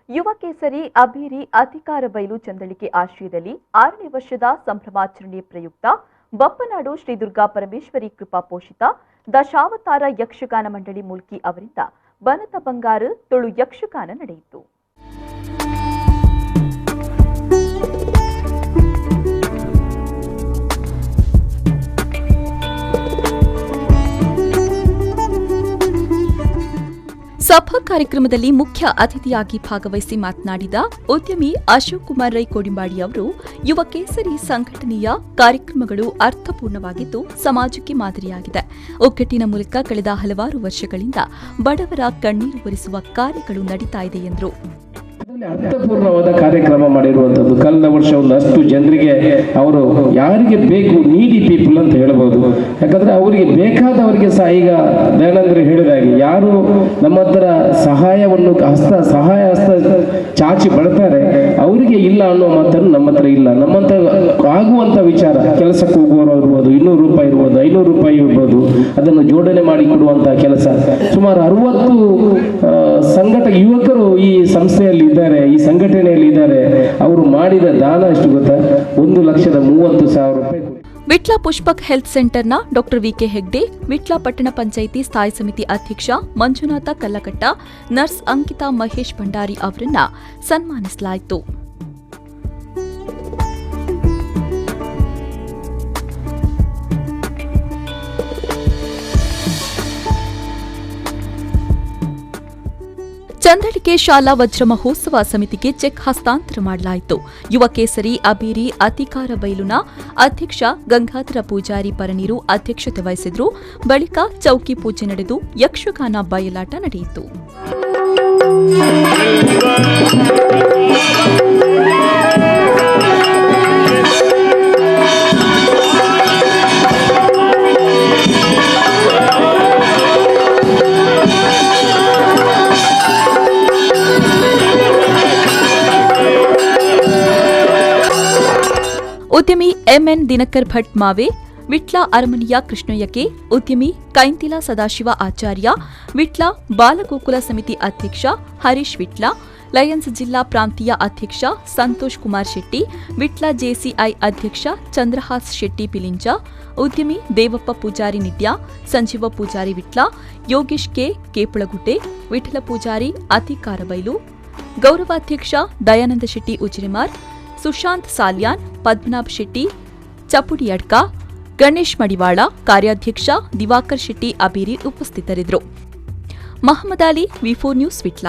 ಯುವ ಕೇಸರಿ ಅಬೀರಿ ಅಧಿಕಾರ ಬಯಲು ಚಂದಳಿಕೆ ಆಶ್ರಯದಲ್ಲಿ 6ನೇ ವರ್ಷದ ಸಂಭ್ರಮಾಚರಣೆ ಪ್ರಯುಕ್ತ ಬಪ್ಪನಾಡು ಶ್ರೀ ದುರ್ಗಾ ಪರಮೇಶ್ವರಿ ಕೃಪಾ ಪೋಷಿತ ದಶಾವತಾರ ಯಕ್ಷಗಾನ ಮಂಡಳಿ ಮೂಲ್ಕಿ ಅವರಿಂದ ಬನತ ಬಂಗಾರು ತುಳು ಯಕ್ಷಗಾನ ನಡೆಯಿತು. ಸಭಾ ಕಾರ್ಯಕ್ರಮದಲ್ಲಿ ಮುಖ್ಯ ಅತಿಥಿಯಾಗಿ ಭಾಗವಹಿಸಿ ಮಾತನಾಡಿದ ಉದ್ಯಮಿ ಅಶೋಕ್ ಕುಮಾರ್ ರೈ ಕೋಡಿಂಬಾಡಿ ಅವರು, ಯುವ ಕೇಸರಿ ಸಂಘಟನೆಯ ಕಾರ್ಯಕ್ರಮಗಳು ಅರ್ಥಪೂರ್ಣವಾಗಿದ್ದು ಸಮಾಜಕ್ಕೆ ಮಾದರಿಯಾಗಿದೆ. ಒಗ್ಗಟ್ಟಿನ ಮೂಲಕ ಕಳೆದ ಹಲವಾರು ವರ್ಷಗಳಿಂದ ಬಡವರ ಕಣ್ಣೀರು ಒರೆಸುವ ಕಾರ್ಯಗಳು ನಡೀತಾ ಇದೆ ಎಂದರು. ಅರ್ಥಪೂರ್ಣವಾದ ಕಾರ್ಯಕ್ರಮ ಮಾಡಿರುವಂಥದ್ದು. ಕಳೆದ ವರ್ಷ ಒಂದಷ್ಟು ಜನರಿಗೆ ಅವರು ಯಾರಿಗೆ ಬೇಕು ನೀಡಿ ಪೀಪಲ್ ಅಂತ ಹೇಳ್ಬೋದು. ಯಾಕಂದ್ರೆ ಅವರಿಗೆ ಬೇಕಾದವರಿಗೆ ಸಹ ಈಗ ದಯಾನಂದರು ಹೇಳಿದಾಗೆ ಯಾರು ನಮ್ಮ ಹತ್ರ ಸಹಾಯ ಹಸ್ತ ಚಾಚಿ ಬರ್ತಾರೆ ಅವರಿಗೆ ಇಲ್ಲ ಅನ್ನೋ ಮಾತನ್ನು ನಮ್ಮ ಹತ್ರ ಇಲ್ಲ. ನಮ್ಮಂತ ಆಗುವಂತ ವಿಚಾರ, ಕೆಲಸಕ್ಕೆ ಹೋಗುವವರು ಇರ್ಬೋದು, 200 ರೂಪಾಯಿ ಇರ್ಬೋದು, 500 ರೂಪಾಯಿ ಇರ್ಬೋದು, ಅದನ್ನು ಜೋಡಣೆ ಮಾಡಿ ಕೊಡುವಂತ ಕೆಲಸ ಸುಮಾರು 60 ಯುವಕರು ಈ ಸಂಸ್ಥೆಯಲ್ಲಿ ಇದ್ದಾರೆ, ಈ ಸಂಘಟನೆಯಲ್ಲಿ ಇದ್ದಾರೆ. ಅವರು ಮಾಡಿದ ದಾನ ಎಷ್ಟು ಗೊತ್ತಾ? 1,30,000 ರೂಪಾಯಿ. ವಿಟ್ಲ ಪುಷ್ಪಕ್ ಹೆಲ್ತ್ ಸೆಂಟರ್ನ ಡಾ ವಿಕೆ ಹೆಗ್ಡೆ, ವಿಟ್ಲ ಪಟ್ಟಣ ಪಂಚಾಯಿತಿ ಸ್ಥಾಯಿ ಸಮಿತಿ ಅಧ್ಯಕ್ಷ ಮಂಜುನಾಥ ಕಲ್ಲಕಟ್ಟ, ನರ್ಸ್ ಅಂಕಿತಾ ಮಹೇಶ್ ಭಂಡಾರಿ ಅವರನ್ನ ಸನ್ಮಾನಿಸಲಾಯಿತು. ಚಂದಳಿಕೆ ಶಾಲಾ ವಜ್ರ ಮಹೋತ್ಸವ ಸಮಿತಿಗೆ ಚೆಕ್ ಹಸ್ತಾಂತರ ಮಾಡಲಾಯಿತು. ಯುವ ಕೇಸರಿ ಅಬೀರಿ ಅಧಿಕಾರ ಬಯಲುನ ಅಧ್ಯಕ್ಷ ಗಂಗಾಧರ ಪೂಜಾರಿ ಪರನೀರು ಅಧ್ಯಕ್ಷತೆ ವಹಿಸಿದ್ರು. ಬಳಿಕ ಚೌಕಿ ಪೂಜೆ ನಡೆದು ಯಕ್ಷಗಾನ ಬಯಲಾಟ ನಡೆಯಿತು. ಉದ್ಯಮಿ ಎಂಎನ್ ದಿನಕರ್ ಭಟ್ ಮಾವೆ, ವಿಟ್ಲ ಅರಮನೆಯ ಕೃಷ್ಣಯ್ಯಕೆ, ಉದ್ಯಮಿ ಕೈಂತಿಲ ಸದಾಶಿವ ಆಚಾರ್ಯ, ವಿಟ್ಲ ಬಾಲಗೋಕುಲ ಸಮಿತಿ ಅಧ್ಯಕ್ಷ ಹರೀಶ್ ವಿಟ್ಲ, ಲಯನ್ಸ್ ಜಿಲ್ಲಾ ಪ್ರಾಂತೀಯ ಅಧ್ಯಕ್ಷ ಸಂತೋಷ್ ಕುಮಾರ್ ಶೆಟ್ಟಿ, ವಿಟ್ಲ ಜೆಸಿಐ ಅಧ್ಯಕ್ಷ ಚಂದ್ರಹಾಸ್ ಶೆಟ್ಟಿ ಪಿಲಿಂಜ, ಉದ್ಯಮಿ ದೇವಪ್ಪ ಪೂಜಾರಿ ನಿಡ್ಯ, ಸಂಜೀವ ಪೂಜಾರಿ ವಿಟ್ಲ, ಯೋಗೇಶ್ ಕೆ ಕೇಪಳಗುಡ್ಡೆ, ವಿಠಲ ಪೂಜಾರಿ ಅಧಿಕಾರ ಬೈಲು, ಗೌರವಾಧ್ಯಕ್ಷ ದಯಾನಂದ ಶೆಟ್ಟಿ ಉಜಿರೆಮಾರ್, ಸುಶಾಂತ್ ಸಾಲ್ಯಾನ್, ಪದ್ಮನಾಭ್ ಶೆಟ್ಟಿ ಚಪುಡಿಯಡ್ಕ, ಗಣೇಶ್ ಮಡಿವಾಳ, ಕಾರ್ಯಾಧ್ಯಕ್ಷ ದಿವಾಕರ್ ಶೆಟ್ಟಿ ಅಬೀರಿ ಉಪಸ್ಥಿತರಿದ್ದರು. ಮಹಮ್ಮದ್ ಅಲಿ, ವಿ4 ನ್ಯೂಸ್, ವಿಟ್ಲ.